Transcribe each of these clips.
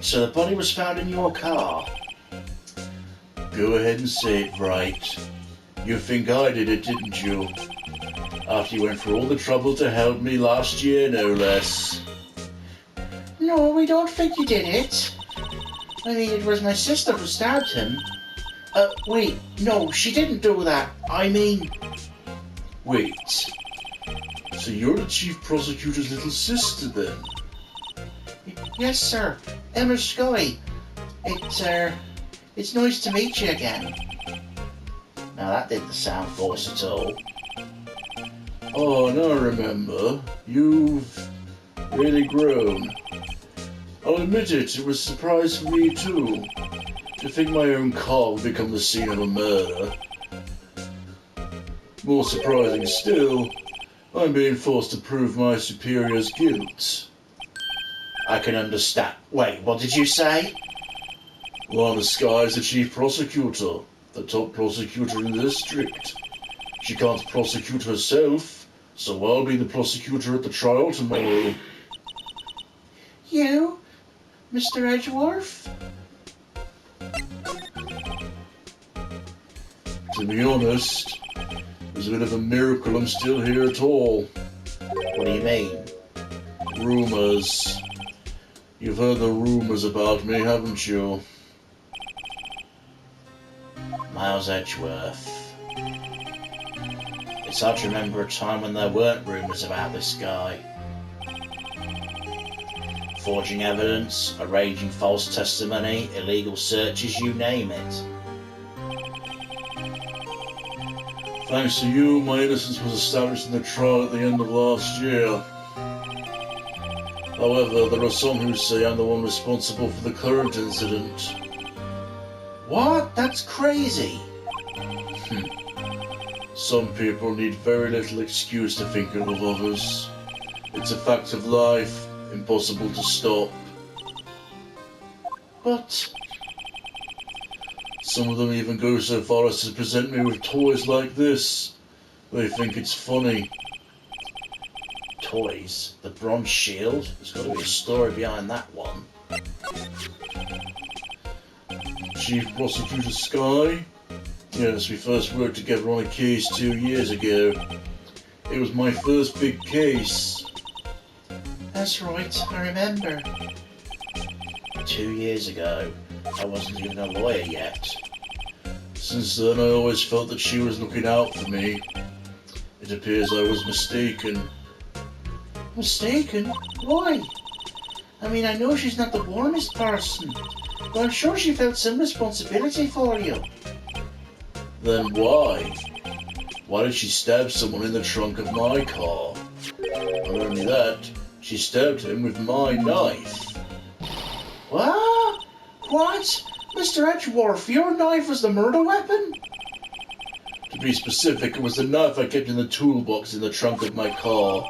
So the body was found in your car? Go ahead and say it, Wright. You think I did it, didn't you? After you went through all the trouble to help me last year, no less. No, we don't think you did it. I mean, it was my sister who stabbed him. Wait, no, she didn't do that. I mean... Wait. So you're the chief prosecutor's little sister, then? Yes, sir. Emma Scully. It's nice to meet you again. Now that didn't sound forced at all. Oh, now I remember. You've really grown. I'll admit it was a surprise for me too. To think my own car would become the scene of a murder. More surprising still, I'm being forced to prove my superior's guilt. I can understand. Wait, what did you say? Well, the Sky's the chief prosecutor, the top prosecutor in the district. She can't prosecute herself, so I'll be the prosecutor at the trial tomorrow. You, Mr. Edgeworth? To be honest, it's a bit of a miracle I'm still here at all. What do you mean? Rumours. You've heard the rumours about me, haven't you? Miles Edgeworth. It's hard to remember a time when there weren't rumours about this guy. Forging evidence, arranging false testimony, illegal searches, you name it. Thanks to you, my innocence was established in the trial at the end of last year. However, there are some who say I'm the one responsible for the current incident. What? That's crazy. Some people need very little excuse to think ill of others. It's a fact of life, impossible to stop. But some of them even go so far as to present me with toys like this. They think it's funny. Toys? The bronze shield? There's got to be a story behind that one. Chief Prosecutor Sky? Yes, we first worked together on a case 2 years ago. It was my first big case. That's right, I remember. 2 years ago. I wasn't even a lawyer yet. Since then, I always felt that she was looking out for me. It appears I was mistaken. Mistaken? Why? I mean, I know she's not the warmest person, but I'm sure she felt some responsibility for you. Then why? Why did she stab someone in the trunk of my car? Not only that, she stabbed him with my knife. What? What? Mr. Edgeworth, your knife was the murder weapon? To be specific, it was the knife I kept in the toolbox in the trunk of my car.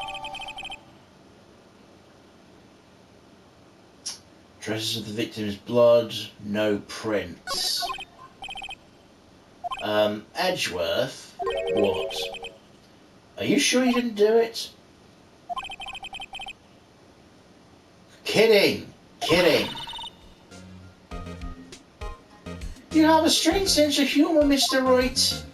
Traces of the victim's blood, no prints. Edgeworth? What? Are you sure you didn't do it? Kidding! Kidding! You have a strange sense of humour, Mr. Wright.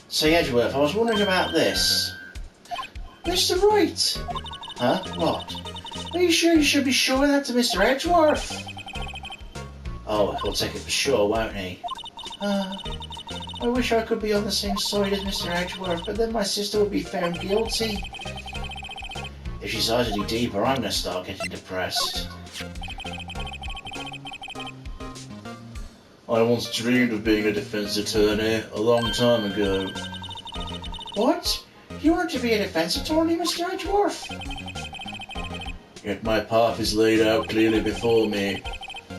Say, Edgeworth, I was wondering about this. Mr. Wright? Huh? What? Are you sure you should be showing that to Mr. Edgeworth? Oh, he'll take it for sure, won't he? I wish I could be on the same side as Mr. Edgeworth, but then my sister would be found guilty. If she decides any deeper, I'm going to start getting depressed. I once dreamed of being a defense attorney a long time ago. What? You want to be a defense attorney, Mr. Edgeworth? Yet my path is laid out clearly before me.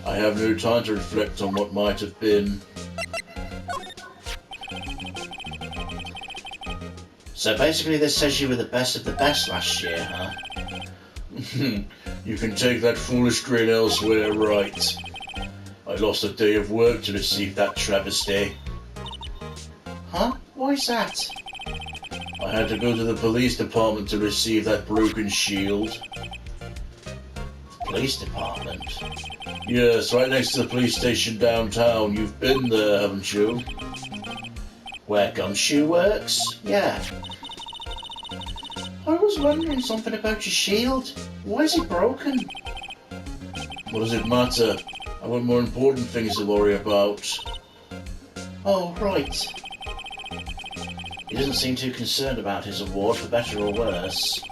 I have no time to reflect on what might have been. So basically this says you were the best of the best last year, huh? You can take that foolish grin elsewhere, right? I I lost a day of work to receive that travesty. Huh? Why's that? I had to go to the police department to receive that broken shield. Police department? Yes, right next to the police station downtown. You've been there, haven't you? Where Gumshoe works? Yeah. I was wondering something about your shield. Why is it broken? What does it matter? I've got more important things to worry about. Oh, right. He doesn't seem too concerned about his award, for better or worse.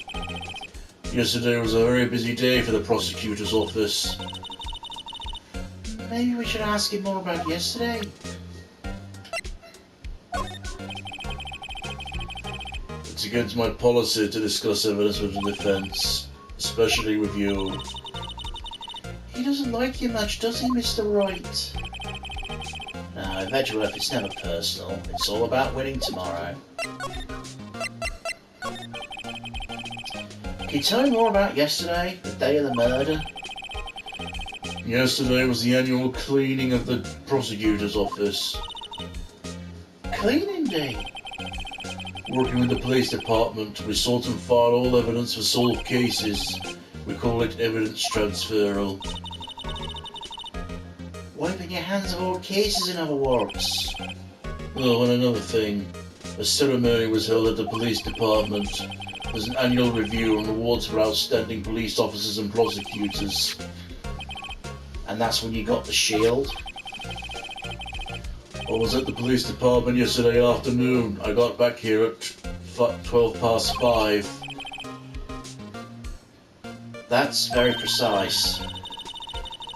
Yesterday was a very busy day for the prosecutor's office. Maybe we should ask him more about yesterday. It's against my policy to discuss evidence with the defense, especially with you. He doesn't like you much, does he, Mr. Wright? No, with Edgeworth it's never personal. It's all about winning tomorrow. Can you tell me more about yesterday, the day of the murder? Yesterday was the annual cleaning of the prosecutor's office. Cleaning day? Working with the police department, we sort and file all evidence for solved cases. We call it evidence transferal. Wiping your hands of old cases, in other words. Oh, and another thing. A ceremony was held at the police department. There's an annual review and awards for outstanding police officers and prosecutors. And that's when you got the shield? I was at the police department yesterday afternoon. I got back here at 5:12. That's very precise.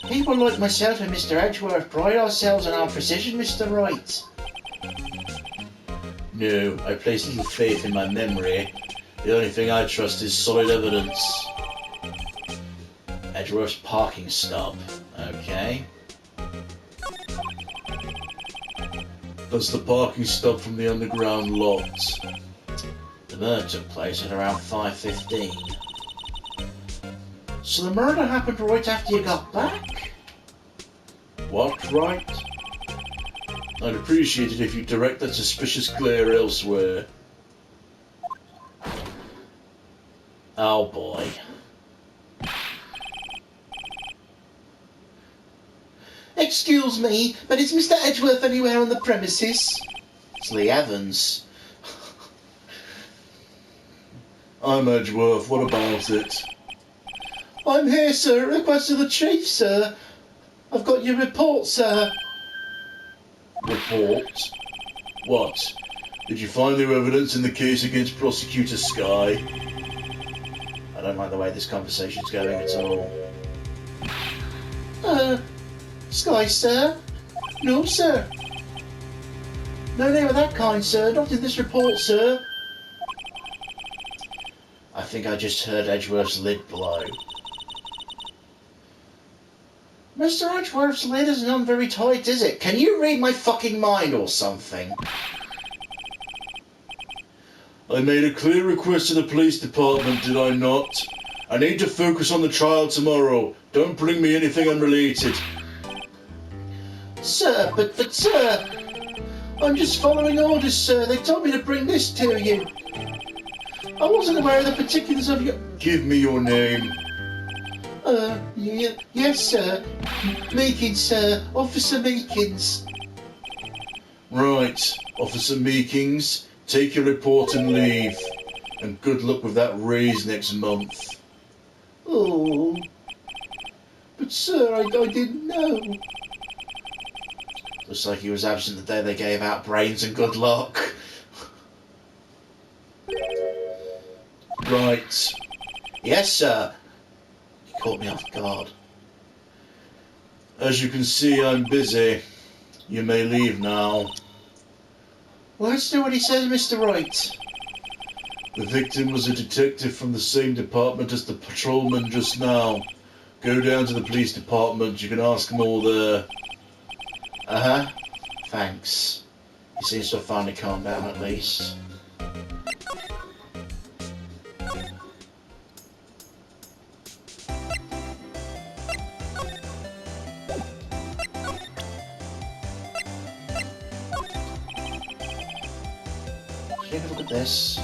People like myself and Mr. Edgeworth pride ourselves on our precision, Mr. Wright. No, I place little faith in my memory. The only thing I trust is solid evidence. Edgeworth's parking stop. Okay. That's the parking stop from the underground lot. The murder took place at around 5:15. So the murder happened right after you got back? What, right? I'd appreciate it if you direct that suspicious glare elsewhere. Oh boy. Excuse me, but is Mr. Edgeworth anywhere on the premises? It's Lee Evans. I'm Edgeworth, what about it? I'm here, sir, at request of the chief, sir. I've got your report, sir. Report? What? Did you find new evidence in the case against Prosecutor Sky? I don't like the way this conversation's going at all. Sky, sir? No, sir. No name of that kind, sir. Not in this report, sir. I think I just heard Edgeworth's lid blow. Mr. Edgeworth's lid isn't on very tight, is it? Can you read my fucking mind or something? I made a clear request to the police department, did I not? I need to focus on the trial tomorrow. Don't bring me anything unrelated. Sir, but sir, I'm just following orders, sir. They told me to bring this to you. I wasn't aware of the particulars of your... Give me your name. Yes, sir. Meekins, sir. Officer Meekins. Right, Officer Meekins, take your report and leave. And good luck with that raise next month. Oh. But sir, I didn't know. Looks like he was absent the day they gave out brains and good luck. Right. Yes, sir. You caught me off guard. As you can see, I'm busy. You may leave now. Well, let's do what he says, Mr. Wright. The victim was a detective from the same department as the patrolman just now. Go down to the police department. You can ask them all there. Uh-huh. Thanks. He seems to have finally calmed down at least. this.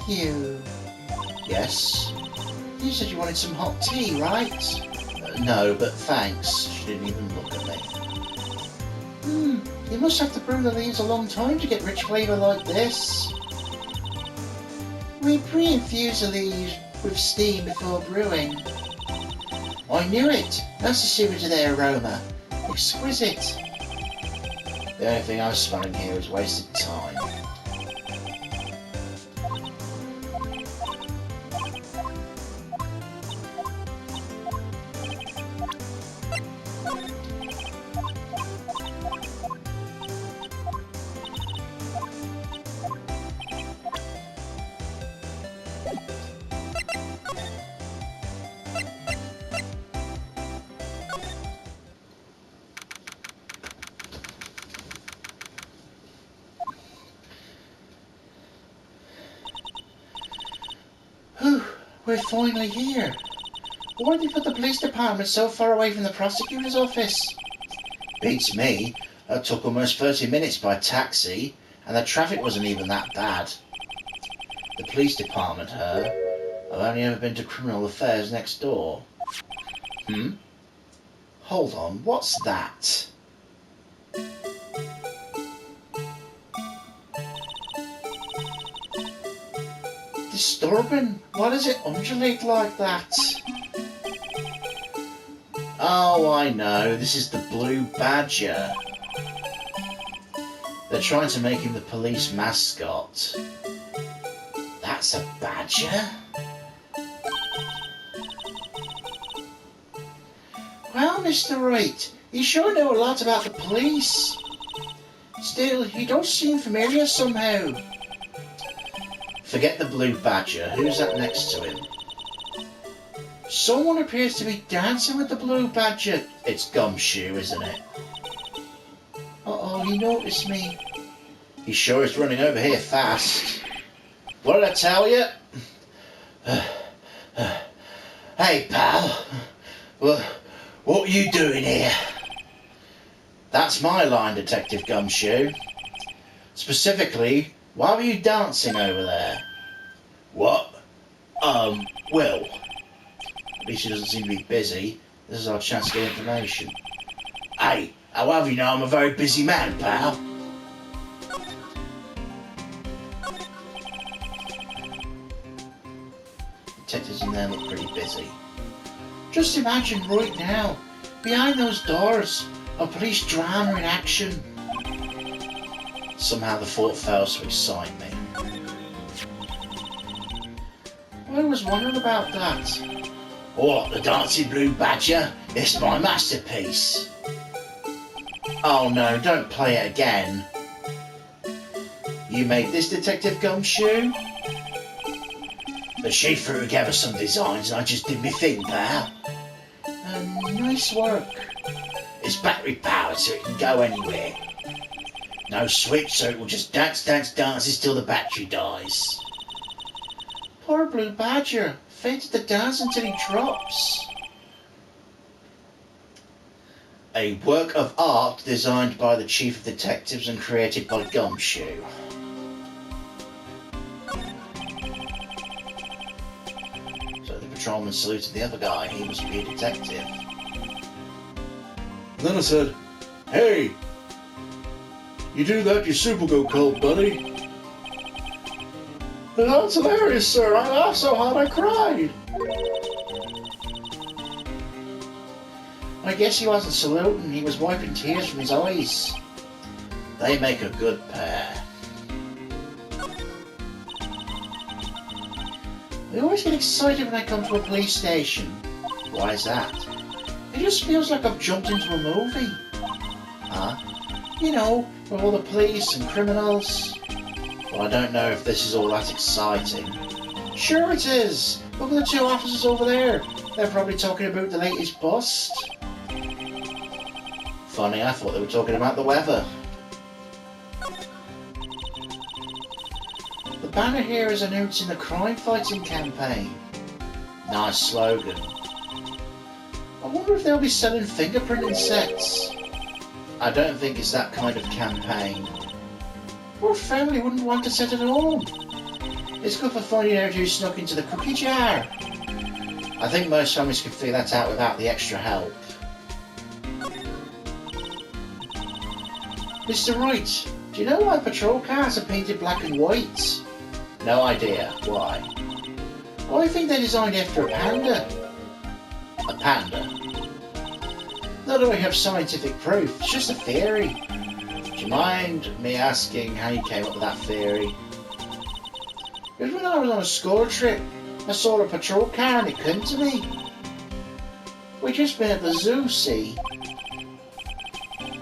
You. Yes? You said you wanted some hot tea, right? No, but thanks. She didn't even look at me. You must have to brew the leaves a long time to get rich flavour like this. We pre-infuse the leaves with steam before brewing. I knew it! That's the secret to their aroma. Exquisite. The only thing I'm smelling here is wasted time. Whew, we're finally here. Why did they put the police department so far away from the prosecutor's office? Beats me. It took almost 30 minutes by taxi, and the traffic wasn't even that bad. The police department, huh? I've only ever been to criminal affairs next door. Hold on, what's that? Disturbing. Why does it undulate like that? Oh, I know. This is the Blue Badger. They're trying to make him the police mascot. That's a badger? Well, Mr. Wright, you sure know a lot about the police. Still, he does seem familiar somehow. Forget the Blue Badger. Who's that next to him? Someone appears to be dancing with the Blue Badger. It's Gumshoe, isn't it? Uh-oh, he noticed me. He sure is running over here fast. What did I tell you? Hey, pal. What are you doing here? That's my line, Detective Gumshoe. Specifically, why were you dancing over there? What? Well. At least he doesn't seem to be busy. This is our chance to get information. Hey, how have you know I'm a very busy man, pal? Detectives in there look pretty busy. Just imagine right now, behind those doors, a police drama in action. Somehow the thought fails to excite me. I was wondering about that. What, the Dancing Blue Badger? It's my masterpiece. Oh no, don't play it again. You made this, Detective Gumshoe? The chief threw together some designs and I just did my thing, pal. Nice work. It's battery powered so it can go anywhere. No switch, so it will just dance till the battery dies. Poor Blue Badger. Fated to dance until he drops. A work of art designed by the Chief of Detectives and created by Gumshoe. So the patrolman saluted the other guy. He must be a detective. And then I said, "Hey, you do that, you super go cold, buddy." "That's hilarious, sir. I laughed so hard I cried." I guess he wasn't saluting, he was wiping tears from his eyes. They make a good pair. I always get excited when I come to a police station. Why is that? It just feels like I've jumped into a movie. Huh? You know, with all the police and criminals. Well, I don't know if this is all that exciting. Sure it is! Look at the two officers over there. They're probably talking about the latest bust. Funny, I thought they were talking about the weather. The banner here is announcing the crime-fighting campaign. Nice slogan. I wonder if they'll be selling fingerprinting sets. I don't think it's that kind of campaign. Poor family wouldn't want to sit at home. It's good for finding out who snuck into the cookie jar. I think most families could figure that out without the extra help. Mr. Wright, do you know why patrol cars are painted black and white? No idea. Why? Well, I think they're designed after a panda. A panda? Not that I have scientific proof, it's just a theory. Do you mind me asking how you came up with that theory? Because when I was on a school trip, I saw a patrol car and it came to me. We've just been at the zoo, see?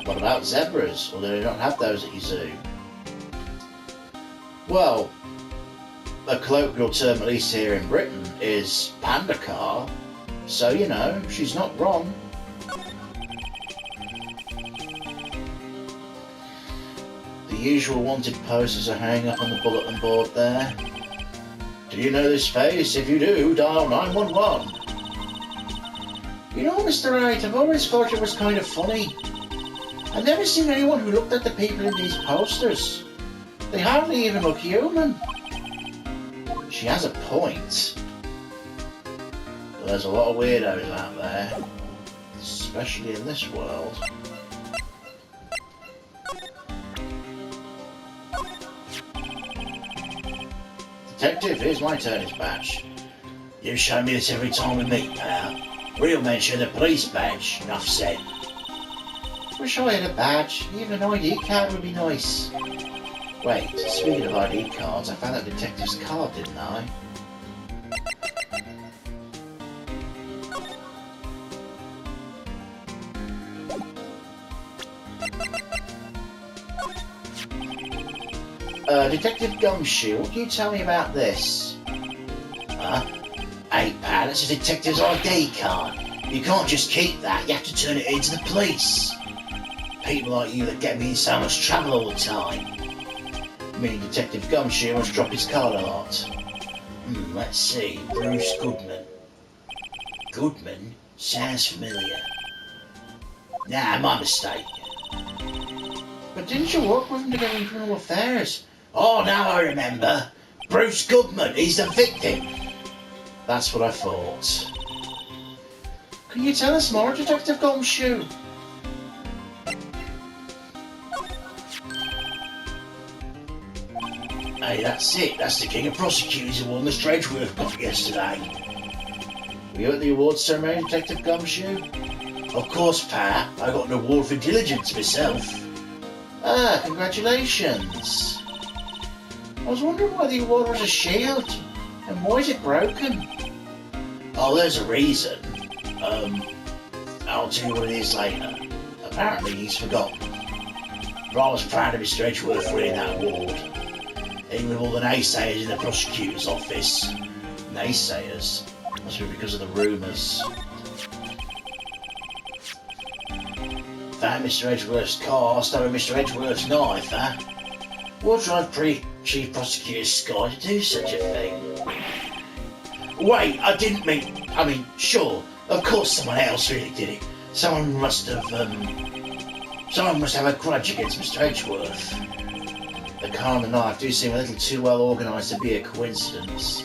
What about zebras? Or do they not have those at your zoo? Well, a colloquial term, at least here in Britain, is panda car. So, you know, she's not wrong. The usual wanted posters are hanging up on the bulletin board there. Do you know this face? If you do, dial 911. You know, Mr. Wright, I've always thought it was kind of funny. I've never seen anyone who looked at the people in these posters. They hardly even look human. She has a point. But there's a lot of weirdos out there, especially in this world. Detective, here's my turner's badge. You show me this every time we meet, pal. Real men show the police badge, enough said. Wish I had a badge. Even an ID card would be nice. Wait, speaking of ID cards, I found that detective's card, didn't I? Detective Gumshoe, what can you tell me about this? Huh? Hey, pal, it's a detective's ID card. You can't just keep that, you have to turn it into the police. People like you that get me in so much trouble all the time. Me and Detective Gumshoe must drop his card a lot. Let's see, Bruce Goodman. Goodman? Sounds familiar. Nah, my mistake. But didn't you work with him together in criminal affairs? Oh, now I remember. Bruce Goodman, he's the victim. That's what I thought. Can you tell us more, Detective Gumshoe? Hey, that's it. That's the king of prosecutors who won Mr. Edgeworth got yesterday. Were you at the awards ceremony, Detective Gumshoe? Of course, Pa. I got an award for diligence myself. Ah, congratulations. I was wondering why the award was a shield, and why is it broken? Oh, there's a reason. I'll tell you what it is later. Apparently he's forgotten. But I was proud of Mr. Edgeworth winning that award. Even with all the naysayers in the prosecutor's office. Naysayers? Must be because of the rumours. Found Mr. Edgeworth's car, stole Mr. Edgeworth's knife, huh? What drive Chief Prosecutor Sky to do such a thing? Wait, I didn't mean... I mean, sure, of course someone else really did it. Someone must have a grudge against Mr. Edgeworth. The car and the knife do seem a little too well organised to be a coincidence.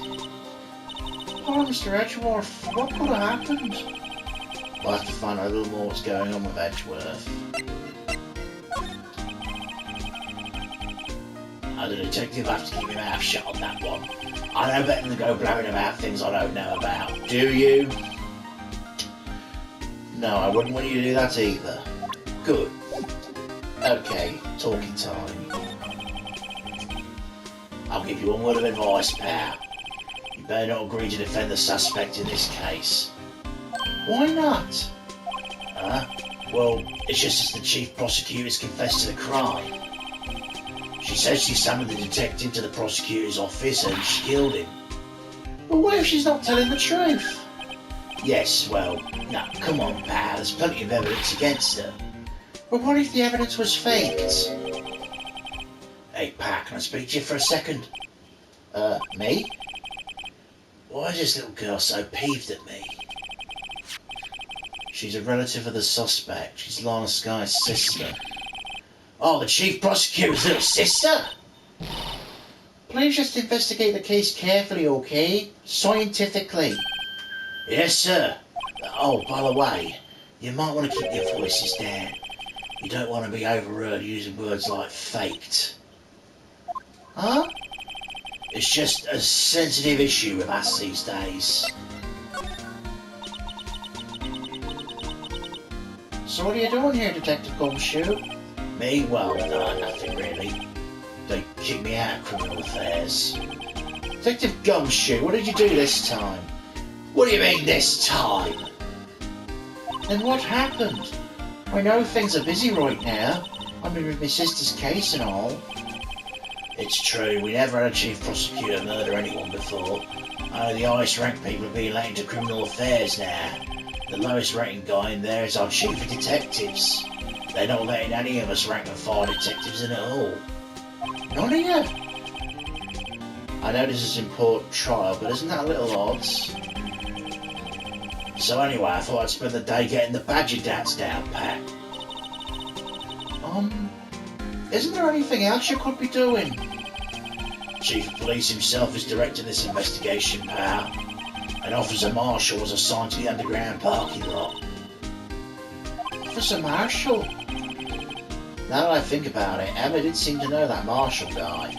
Oh, Mr. Edgeworth, what could have happened? We'll have to find out a little more what's going on with Edgeworth. As a detective, I have to keep my mouth shut on that one. I know better than to go blabbing about things I don't know about. Do you? No, I wouldn't want you to do that either. Good. Okay, talking time. I'll give you one word of advice, pal. You better not agree to defend the suspect in this case. Why not? Well, it's just as the chief prosecutor's confessed to the crime. She says she summoned the detective to the prosecutor's office and she killed him. But what if she's not telling the truth? Yes, well, no, come on, pal, there's plenty of evidence against her. But what if the evidence was faked? Hey, pal, can I speak to you for a second? Me? Why is this little girl so peeved at me? She's a relative of the suspect. She's Lana Sky's sister. Oh, the chief prosecutor's little sister? Please just investigate the case carefully, okay? Scientifically. Yes, sir. Oh, by the way, you might want to keep your voices down. You don't want to be overheard using words like faked. Huh? It's just a sensitive issue with us these days. So what are you doing here, Detective Gumshoe? Me? Well, nothing really. They kicked me out of criminal affairs. Detective Gumshoe, what did you do this time? What do you mean this time? Then what happened? I know things are busy right now. I'm in with my sister's case and all. It's true, we never had a chief prosecutor murder anyone before. Only the highest ranked people are being let into criminal affairs now. The lowest ranked guy in there is our chief of detectives. They're not letting any of us rank and file detectives in at all. None of you? I know this is an important trial, but isn't that a little odd? So anyway, I thought I'd spend the day getting the badger dats down pat. Isn't there anything else you could be doing? Chief of Police himself is directing this investigation, pal. An Officer Marshall was assigned to the underground parking lot. Officer Marshall? Now that I think about it, Emma did seem to know that Marshall guy.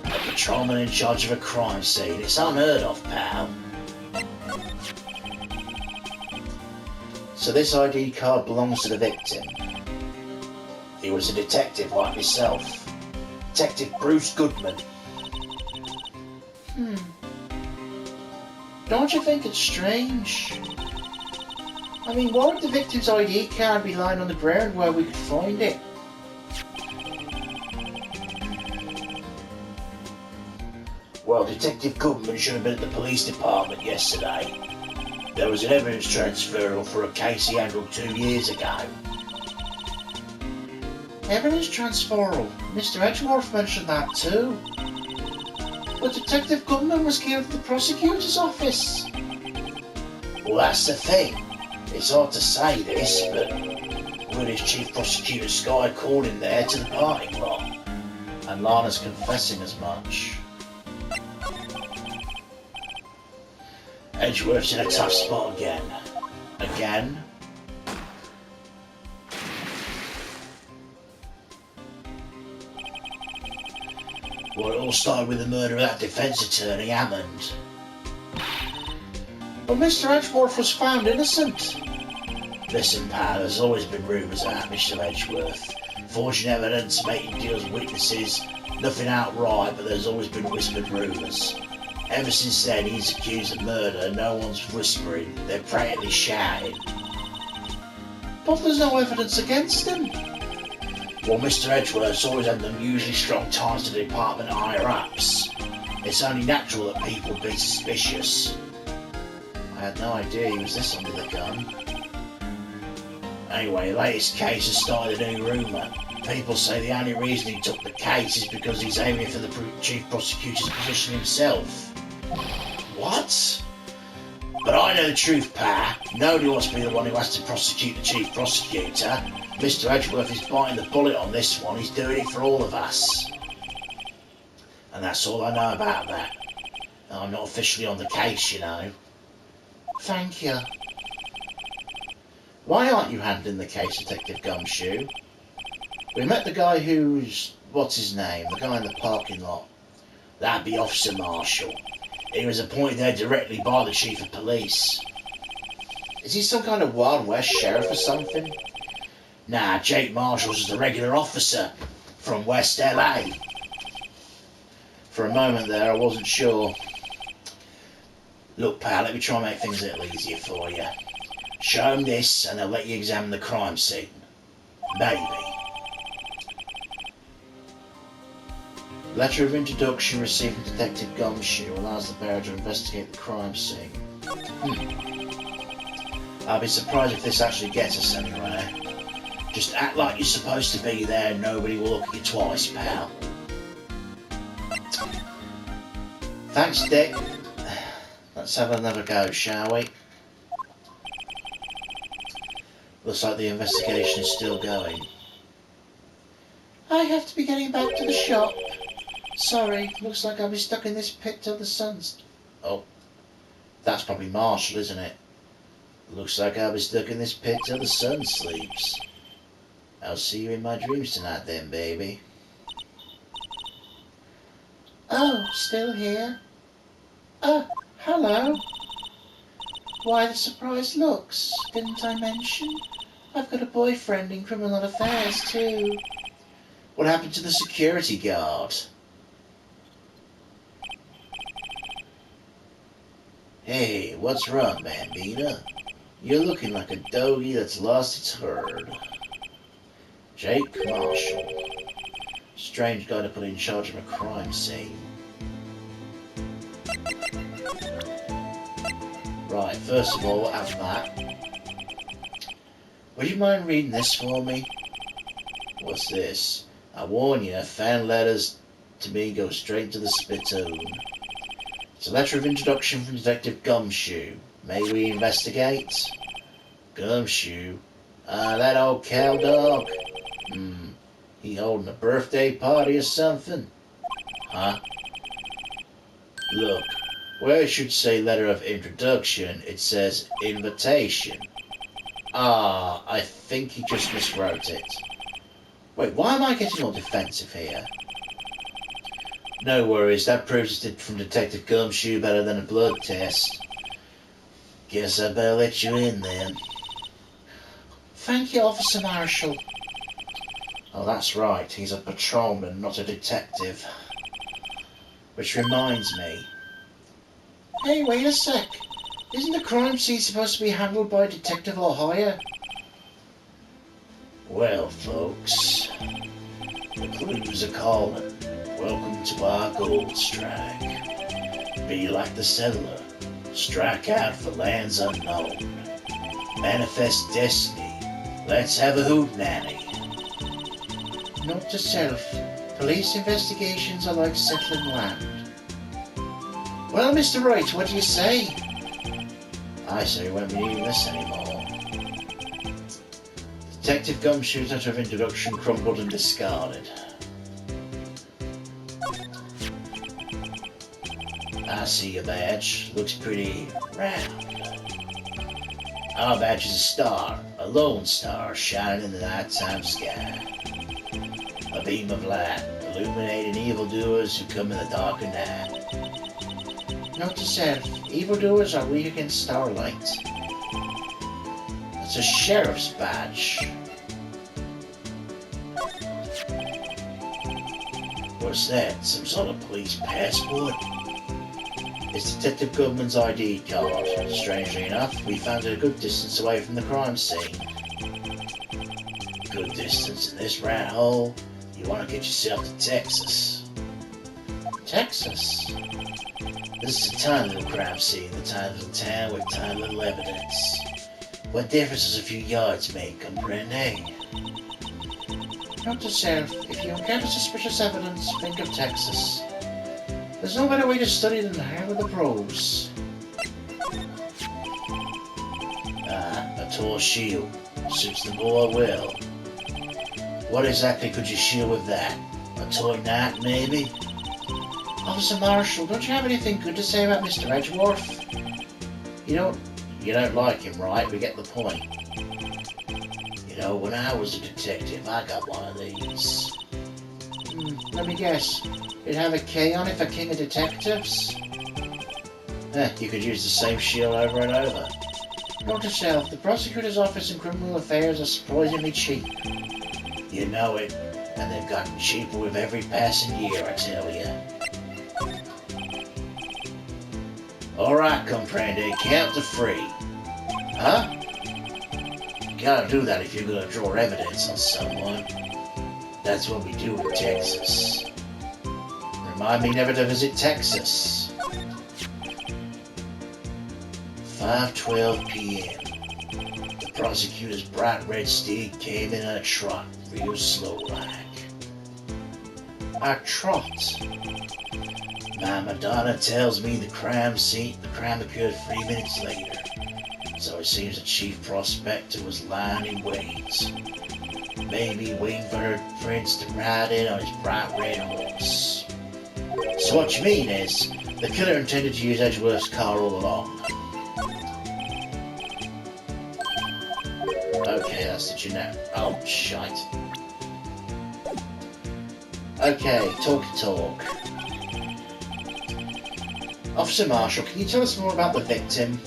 A patrolman in charge of a crime scene. It's unheard of, pal. So this ID card belongs to the victim. He was a detective like myself. Detective Bruce Goodman. Don't you think it's strange? I mean, why would the victim's ID card be lying on the ground where we could find it? Well, Detective Goodman should have been at the police department yesterday. There was an evidence transfer for a case he handled 2 years ago. Evidence transferal? Mr. Edgeworth mentioned that too. But Detective Goodman was killed at the prosecutor's office. Well, that's the thing. It's hard to say this, but when his chief prosecutor Sky called him there to the parking lot, and Lana's confessing as much. Edgeworth's in a tough spot again. Again? Well, it all started with the murder of that defence attorney, Hammond. But Mr. Edgeworth was found innocent. Listen, pal, there's always been rumours about Mr. Edgeworth. Forging evidence, making deals with witnesses, nothing outright, but there's always been whispered rumours. Ever since then, he's accused of murder. No one's whispering, they're practically shouting. But there's no evidence against him. Well, Mr. Edgeworth's always had unusually strong ties to the department higher-ups. It's only natural that people would be suspicious. I had no idea he was this under the gun. Anyway, the latest case has started a new rumour. People say the only reason he took the case is because he's aiming for the chief prosecutor's position himself. What? But I know the truth, pa. Nobody wants to be the one who has to prosecute the chief prosecutor. Mr. Edgeworth is biting the bullet on this one. He's doing it for all of us. And that's all I know about that. I'm not officially on the case, you know. Thank you. Why aren't you handling the case, Detective Gumshoe? We met the guy who's... what's his name? The guy in the parking lot. That'd be Officer Marshall. He was appointed there directly by the Chief of Police. Is he some kind of Wild West sheriff or something? Nah, Jake Marshall's just a regular officer from West LA. For a moment there, I wasn't sure. Look, pal, let me try and make things a little easier for you. Show them this, and they'll let you examine the crime scene. Maybe. Letter of introduction received from Detective Gumshoe allows the bearer to investigate the crime scene. I'll be surprised if this actually gets us anywhere. Just act like you're supposed to be there and nobody will look at you twice, pal. Thanks, Dick. Let's have another go, shall we? Looks like the investigation is still going. I have to be getting back to the shop. Sorry, looks like I'll be stuck in this pit till the sun's... Oh, that's probably Marshall, isn't it? Looks like I'll be stuck in this pit till the sun sleeps. I'll see you in my dreams tonight then, baby. Oh, still here? Hello. Why the surprised looks? Didn't I mention? I've got a boyfriend in criminal affairs too. What happened to the security guard? Hey, what's wrong, Bambina? You're looking like a doggy that's lost its herd. Jake Marshall. Strange guy to put in charge of a crime scene. Right, first of all, have that. Would you mind reading this for me? What's this? I warn you, fan letters to me go straight to the spittoon. It's a letter of introduction from Detective Gumshoe. May we investigate? Gumshoe? That old cow dog? He holding a birthday party or something? Huh? Look, where it should say letter of introduction, it says invitation. I think he just miswrote it. Wait, why am I getting all defensive here? No worries, that proves it from Detective Gumshoe better than a blood test. Guess I better let you in then. Thank you, Officer Marshall. Oh, that's right, he's a patrolman, not a detective. Which reminds me. Hey, wait a sec. Isn't the crime scene supposed to be handled by Detective O'Hire? Well, folks, the clues are calling. Welcome to our gold strike. Be like the settler. Strike out for lands unknown. Manifest destiny. Let's have a hootenanny. Note to self. Police investigations are like settling land. Well, Mr. Wright, what do you say? I say we won't be needing this anymore. Detective Gumshoe's letter of introduction crumpled and discarded. I see your badge. Looks pretty round. Our badge is a star, a lone star shining in the nighttime sky. A beam of light, illuminating evildoers who come in the dark of night. Note to self, evildoers are weak against starlight. It's a sheriff's badge. What's that? Some sort of police passport? It's Detective Goodman's ID card. Strangely enough, we found it a good distance away from the crime scene. Good distance in this rat hole? You want to get yourself to Texas. Texas? This is a tiny little crime scene, the tiny little town with tiny little evidence. What difference does a few yards make, comprende? Note to self, if you encounter suspicious evidence, think of Texas. There's no better way to study than the hair of the pros. A tall shield. Suits the boy well. What exactly could you shield with that? A toy knight, maybe? Officer Marshall, don't you have anything good to say about Mr. Edgeworth? You don't like him, right? We get the point. You know, when I was a detective, I got one of these. Let me guess. It'd have a K on it for King of Detectives? You could use the same shield over and over. Note to self, the prosecutor's office in criminal affairs are surprisingly cheap. You know it, and they've gotten cheaper with every passing year, I tell you. Alright, comprende, count to 3. Huh? You gotta do that if you're gonna draw evidence on someone. That's what we do in Texas. Remind me never to visit Texas. 5:12 p.m. The prosecutor's bright red steed came in a trot, real slow like. A trot? My Madonna tells me the crime occurred 3 minutes later. So it seems the chief prospector was lying in wait. Maybe waiting for her prince to ride in on his bright red horse. So what you mean is, the killer intended to use Edgeworth's car all along. Okay, that's the generic. Oh, shite. Okay, talk. Officer Marshall, can you tell us more about the victim?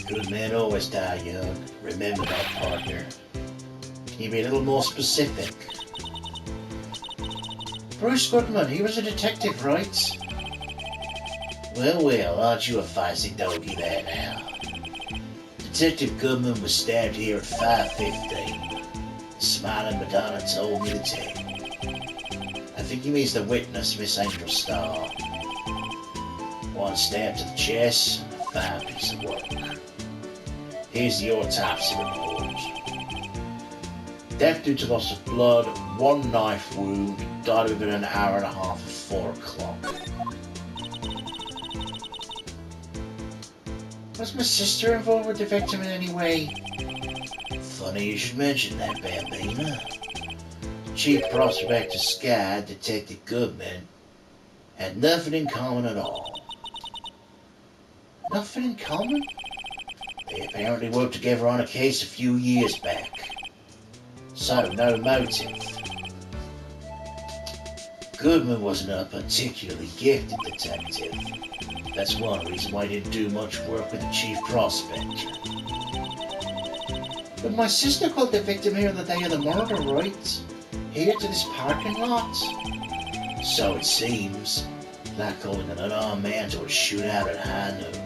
Good men always die young. Remember that, partner. Can you be a little more specific? Bruce Goodman, he was a detective, right? Well, aren't you a feisty doggy there now? Detective Goodman was stabbed here at 5:15. Smiling Madonna told me the tale. I think he means the witness, Miss Angel Starr. One stab to the chest, a fine piece of work. Here's the autopsy report. Death due to loss of blood, 1 knife wound, died within an hour and a half of 4 o'clock. Was my sister involved with the victim in any way? Funny you should mention that, Bambina. Chief Prospector Sky, Detective Goodman, had nothing in common at all. Nothing in common? They apparently worked together on a case a few years back. So, no motive. Goodman wasn't a particularly gifted detective. That's one reason why he didn't do much work with the Chief Prospector. But my sister called the victim here on the day of the murder, right? Here to this parking lot? So it seems. Like calling an unarmed man to a shootout at high noon.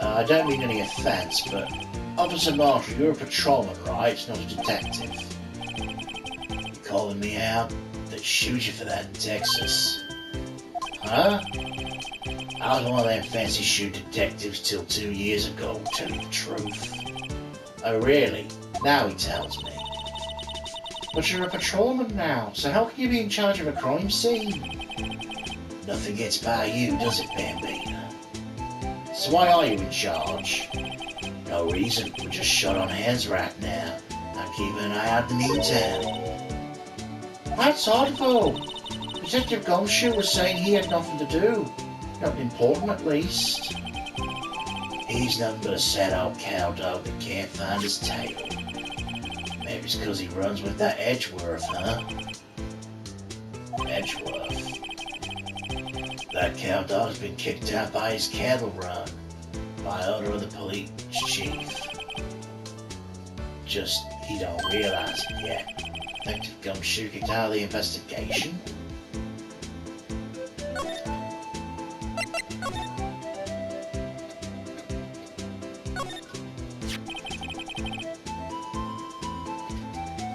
I don't mean any offence, but Officer Marshall, you're a patrolman, right? Not a detective. You calling me out? They'd shoot you for that in Texas. Huh? I was one of them fancy shoot detectives till 2 years ago, to tell you the truth. Oh really? Now he tells me. But you're a patrolman now, so how can you be in charge of a crime scene? Nothing gets by you, does it, Bambina? So why are you in charge? No reason, we're just shut on hands right now. I'm keeping an eye out in the meantime. That's odd though. Detective Gumshoe was saying he had nothing to do. Nothing important at least. He's nothing but a sad old cowdog that can't find his tail. Maybe it's because he runs with that Edgeworth, huh? Edgeworth. That cowdog's been kicked out by his cattle run, by order of the police chief. Just, he don't realize it yet. Detective Gumshoe kicked out of the investigation?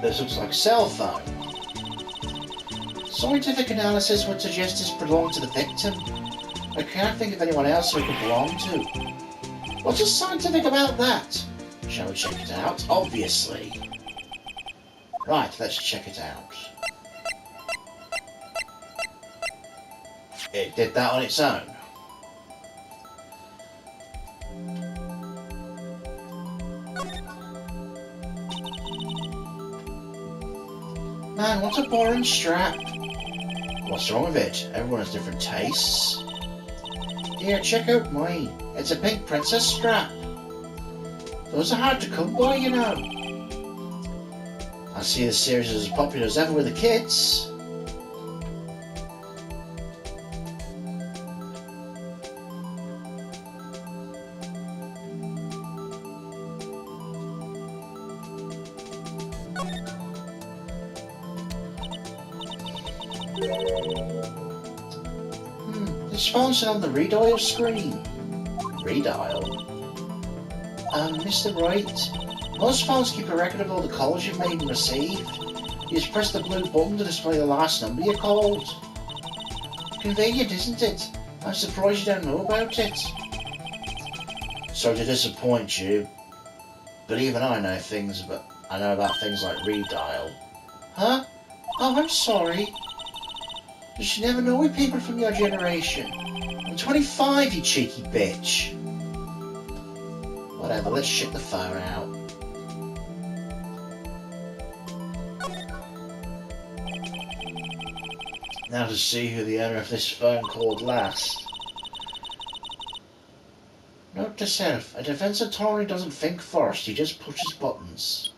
This looks like a cell phone. Scientific analysis would suggest this belonged to the victim. I can't think of anyone else who it could belong to. What's so scientific about that? Shall we check it out? Obviously. Right, let's check it out. It did that on its own. Man, what a boring strap. What's wrong with it? Everyone has different tastes. Here, check out mine. It's a pink princess strap. Those are hard to come by, you know. I see the series is as popular as ever with the kids. This phone's on the redial screen. Redial? Mr. Wright, most phones keep a record of all the calls you've made and received. You just press the blue button to display the last number you called. Convenient, isn't it? I'm surprised you don't know about it. Sorry to disappoint you, but even I know about things like redial. Huh? Oh, I'm sorry. You should never know with people from your generation. I'm 25, you cheeky bitch. Whatever, let's ship the phone out. Now to see who the owner of this phone called last. Note to self, a defense attorney doesn't think first, he just pushes buttons.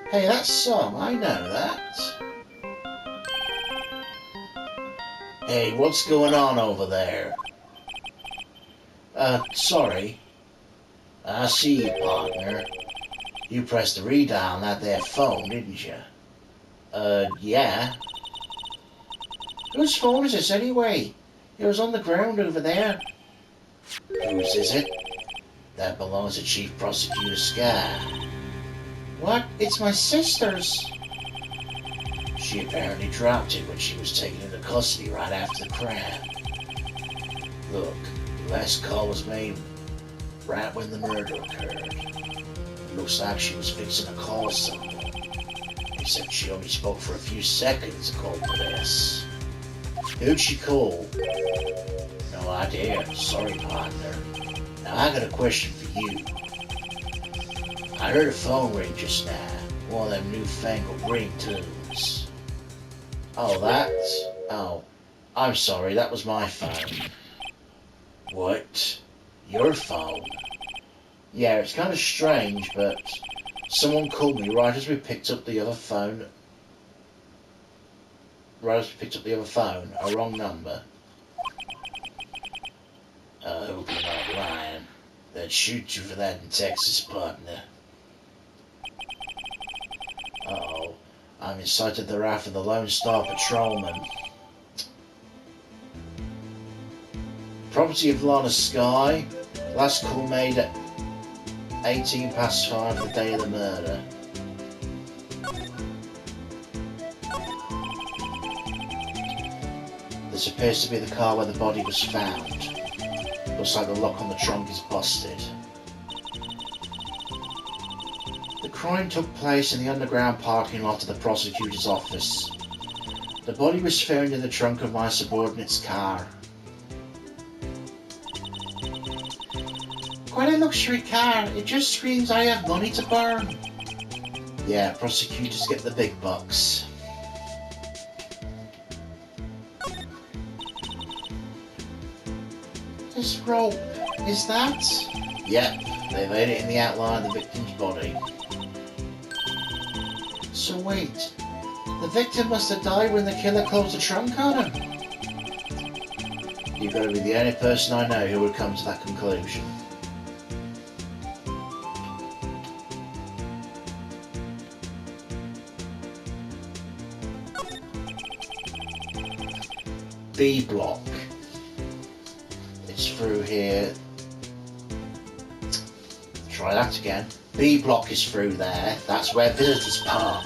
Hey, that song, I know that. Hey, what's going on over there? Sorry. I see you, partner. You pressed the redial on that there phone, didn't you? Yeah. Whose phone is this anyway? It was on the ground over there. Whose is it? That belongs to Chief Prosecutor Sky. What? It's my sister's. She apparently dropped it when she was taken into custody right after the crime. Look, the last call was made right when the murder occurred. Looks like she was fixing to call someone. Except she only spoke for a few seconds, according to this. Who'd she call? No idea. Sorry, partner. Now I got a question for you. I heard a phone ring just now. One of them newfangled ringtones. Oh, that? Oh, I'm sorry. That was my phone. What? Your phone? Yeah, it's kind of strange, but someone called me right as we picked up the other phone. Right as we picked up the other phone, a wrong number. I hope you're not lying. They'd shoot you for that in Texas, partner. Uh-oh. I'm in sight of the raft of the Lone Star Patrolman. Property of Lana Sky. Last call made at 18 past 5 the day of the murder. This appears to be the car where the body was found. Looks like the lock on the trunk is busted. The crime took place in the underground parking lot of the prosecutor's office. The body was found in the trunk of my subordinate's car. Quite a luxury car. It just screams I have money to burn. Yeah, prosecutors get the big bucks. This rope, is that? Yep, they laid it in the outline of the victim's body. So wait, the victim must have died when the killer closed the trunk on him? You've got to be the only person I know who would come to that conclusion. B block. It's through here. Try that again. B block is through there. That's where visitors park.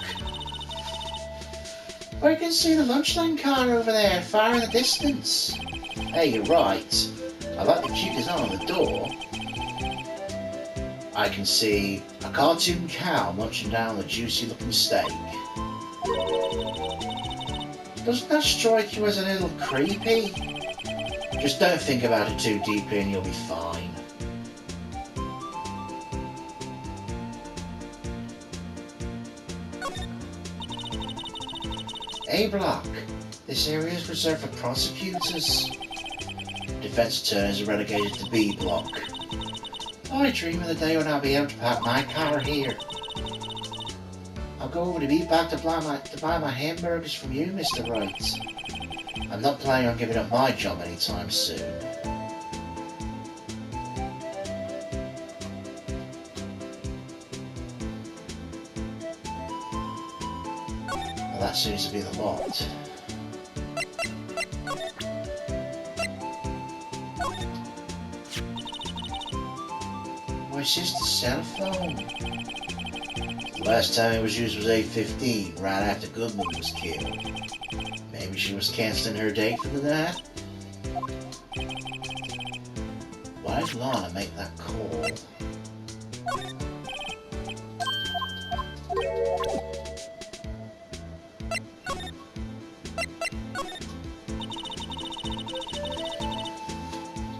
I can see the lunchtime car over there, far in the distance. Hey, you're right. I like the cute design on the door. I can see a cartoon cow munching down a juicy looking steak. Doesn't that strike you as a little creepy? Just don't think about it too deeply and you'll be fine. A block. This area is reserved for prosecutors. Defense attorneys are relegated to B block. I dream of the day when I'll be able to park my car here. I'll go over to B block to buy my hamburgers from you, Mr. Wright. I'm not planning on giving up my job anytime soon. Well, that seems to be the lot. My sister's cell phone. The last time it was used was 8:15, right after Goodman was killed. Maybe she was cancelling her date for the night? Why did Lana make that call?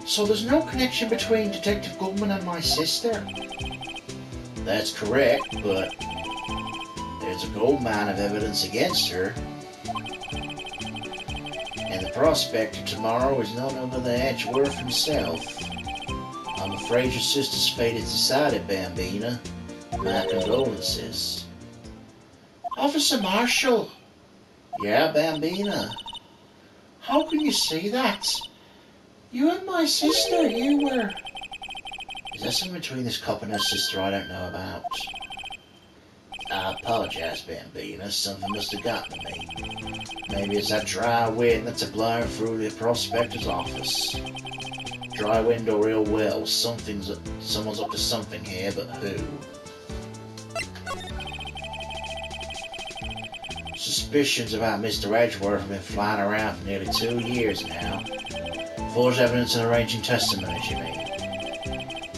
So there's no connection between Detective Goldman and my sister? That's correct, but there's a gold mine of evidence against her. And the prospector tomorrow is none other than Edgeworth himself. I'm afraid your sister's fate is decided, Bambina. My condolences. Officer Marshall! Yeah, Bambina? How can you say that? You and my sister, you were... Is there something between this cop and her sister I don't know about? I apologize, Bambina. Something must have gotten to me. Maybe it's that dry wind that's blowing through the prospector's office. Dry wind or real well. Someone's up to something here, but who? Suspicions about Mr. Edgeworth have been flying around for nearly 2 years now. Forged evidence and arranging testimonies, you mean?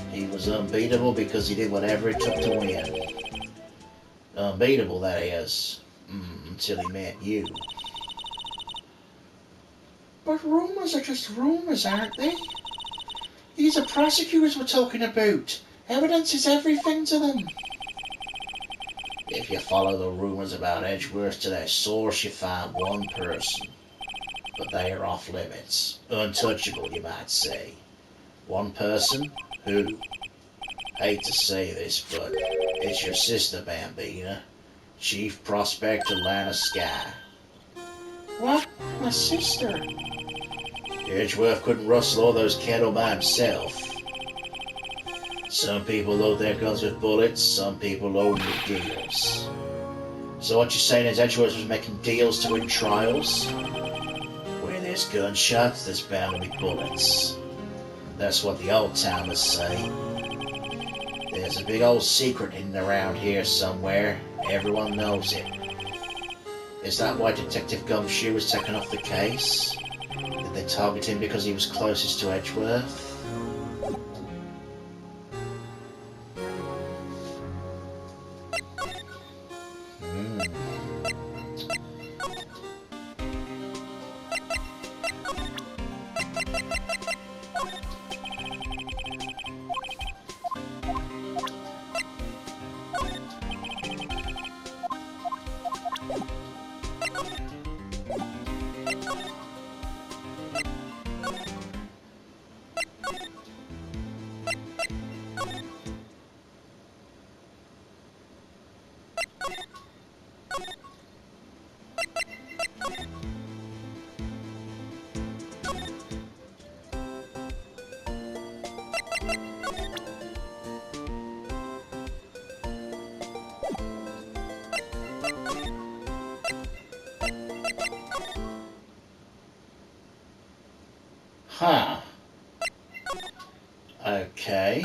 He was unbeatable because he did whatever it took to win. Unbeatable, that is. Until he met you. But rumours are just rumours, aren't they? These are prosecutors we're talking about. Evidence is everything to them. If you follow the rumours about Edgeworth to their source, you find one person. But they are off limits. Untouchable, you might say. One person? Who? Hate to say this, but it's your sister, Bambina. Chief Prospector Lana Sky. What? My sister? Edgeworth couldn't rustle all those cattle by himself. Some people load their guns with bullets, some people load them with deals. So what you're saying is Edgeworth was making deals to win trials? Where there's gunshots, there's bound to be bullets. That's what the old timers say. There's a big old secret hidden around here somewhere. Everyone knows it. Is that why Detective Gumshoe was taken off the case? Did they target him because he was closest to Edgeworth? Huh. Okay.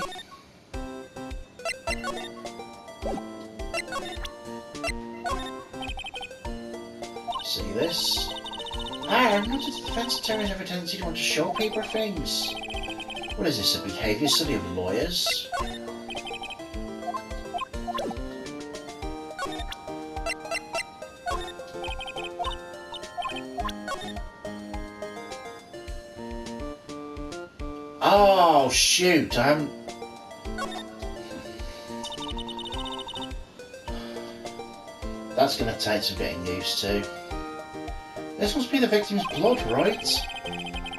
See this? I've noticed the defense attorneys have a tendency to want to show paper things. What is this, a behavior study of lawyers? Oh, shoot, That's gonna take some getting used to. This must be the victim's blood, right?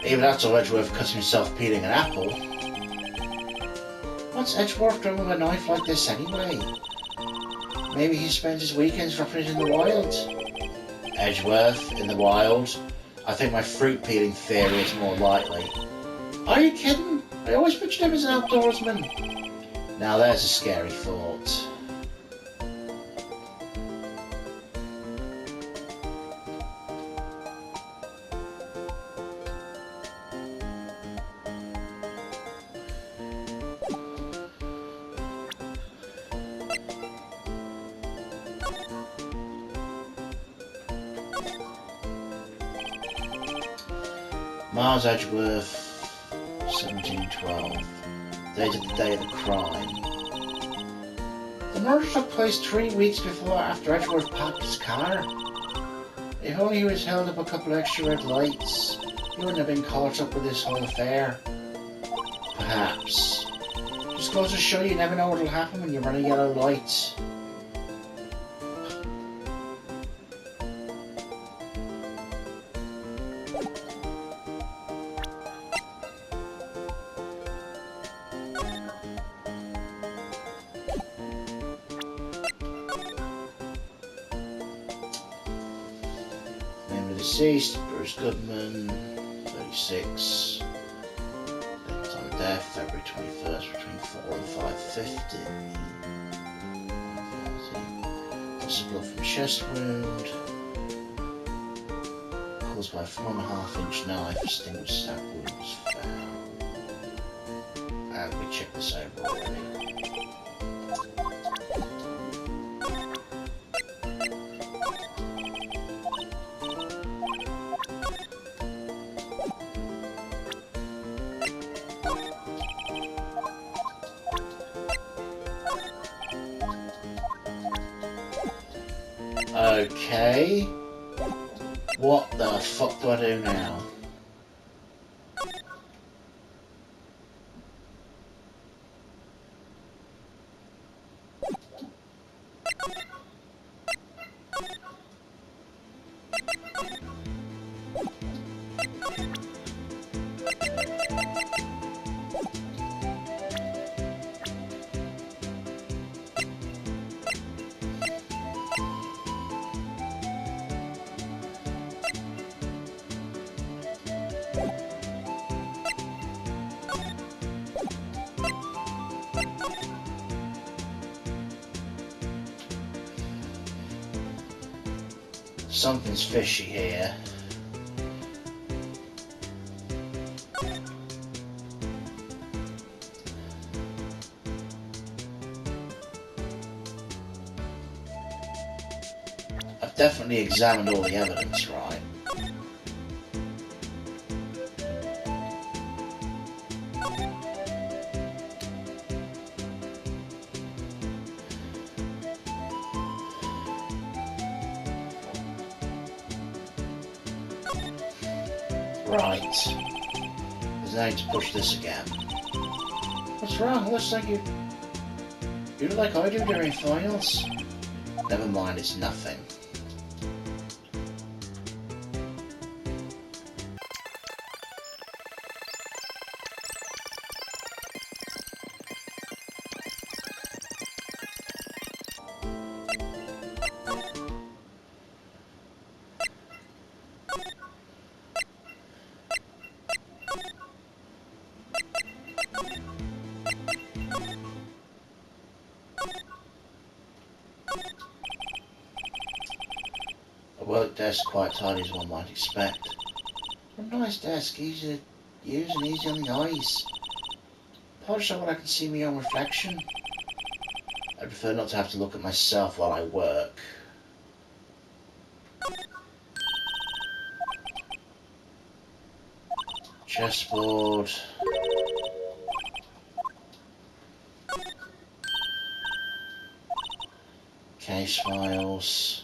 Even after Edgeworth cut himself peeling an apple. What's Edgeworth done with a knife like this anyway? Maybe he spends his weekends dropping it in the wild. Edgeworth, in the wild? I think my fruit peeling theory is more likely. Are you kidding? I always pictured him as an outdoorsman. Now there's a scary thought. Miles Edgeworth, 1712. Date of the day of the crime. The murder took place 3 weeks before after Edgeworth parked his car. If only he was held up a couple extra red lights, he wouldn't have been caught up with this whole affair. perhaps. Just goes to show you never know what'll happen when you run a yellow light. Deceased, Bruce Goodman, 36. Time of death, February 21st, between 4 and 5:50. Loss of blood from chest wound. Caused by a 4.5-inch knife, distinguished stab wound was found. We checked this over already. Okay. What the fuck do I do now? Something's fishy here. I've definitely examined all the evidence, right? Right. There's no need to push this again. What's wrong? Looks like you look like I do during finals. Never mind, it's nothing. A work desk quite tidy as one might expect. A nice desk, easy to use and easy on the eyes. Polished so I can see my own reflection. I prefer not to have to look at myself while I work. Chessboard. Case files.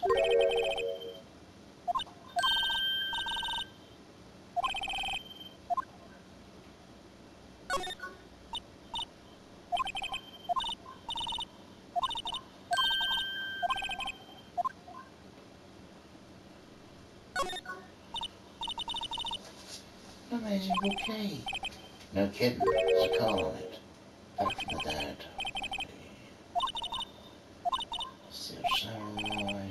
Amazing bouquet. No kidding, there's a card on it. Back from the dad. Still samurai.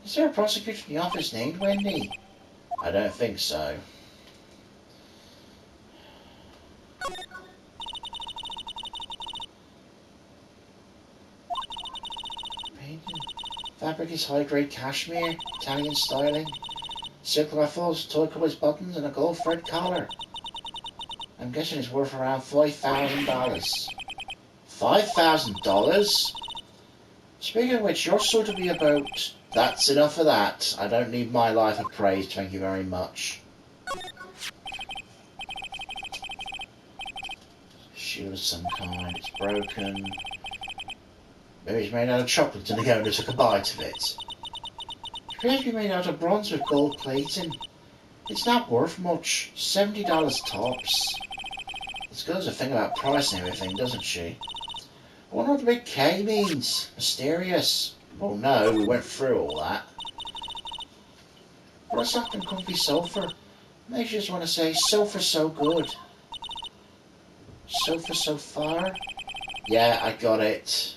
Is there a prosecutor in the office named Wendy? I don't think so. Painting. Fabric is high-grade cashmere, Italian styling. Silk ruffles, toy covers, buttons, and a gold thread collar. I'm guessing it's worth around $5,000. $5,000? Speaking of which, you're sure to be about... That's enough of that. I don't need my life appraised, thank you very much. Shoe of some kind, it's broken. Maybe it's made out of chocolate and the owner took a bite of it. It appears to be made out of bronze with gold plating. It's not worth much. $70 tops. This girl's a thing about price and everything, doesn't she? I wonder what the big K means. Mysterious. Well, no, we went through all that. What a soft and comfy sofa. Makes you just want to say, sofa so good. Sofa so far. Yeah, I got it.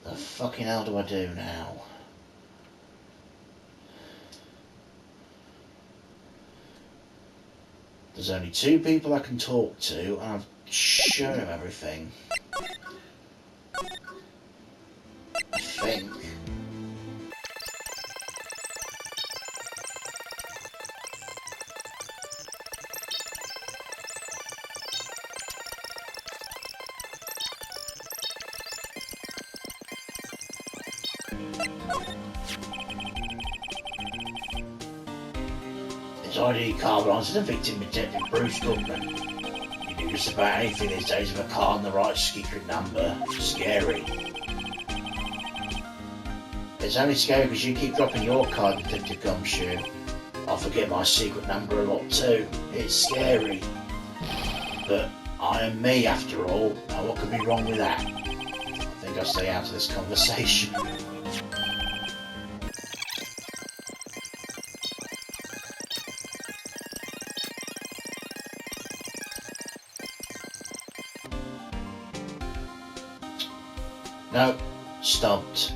The fucking hell do I do now? There's only 2 people I can talk to, and I've shown them everything. I think. His ID card belongs to the victim, Detective Bruce Goodman. You do just about anything these days with a card and the right secret number. Scary. It's only scary because you keep dropping your card, Detective Gumshoe. I forget my secret number a lot too. It's scary. But I am me after all, and what could be wrong with that? I think I'll stay out of this conversation. No, stumped.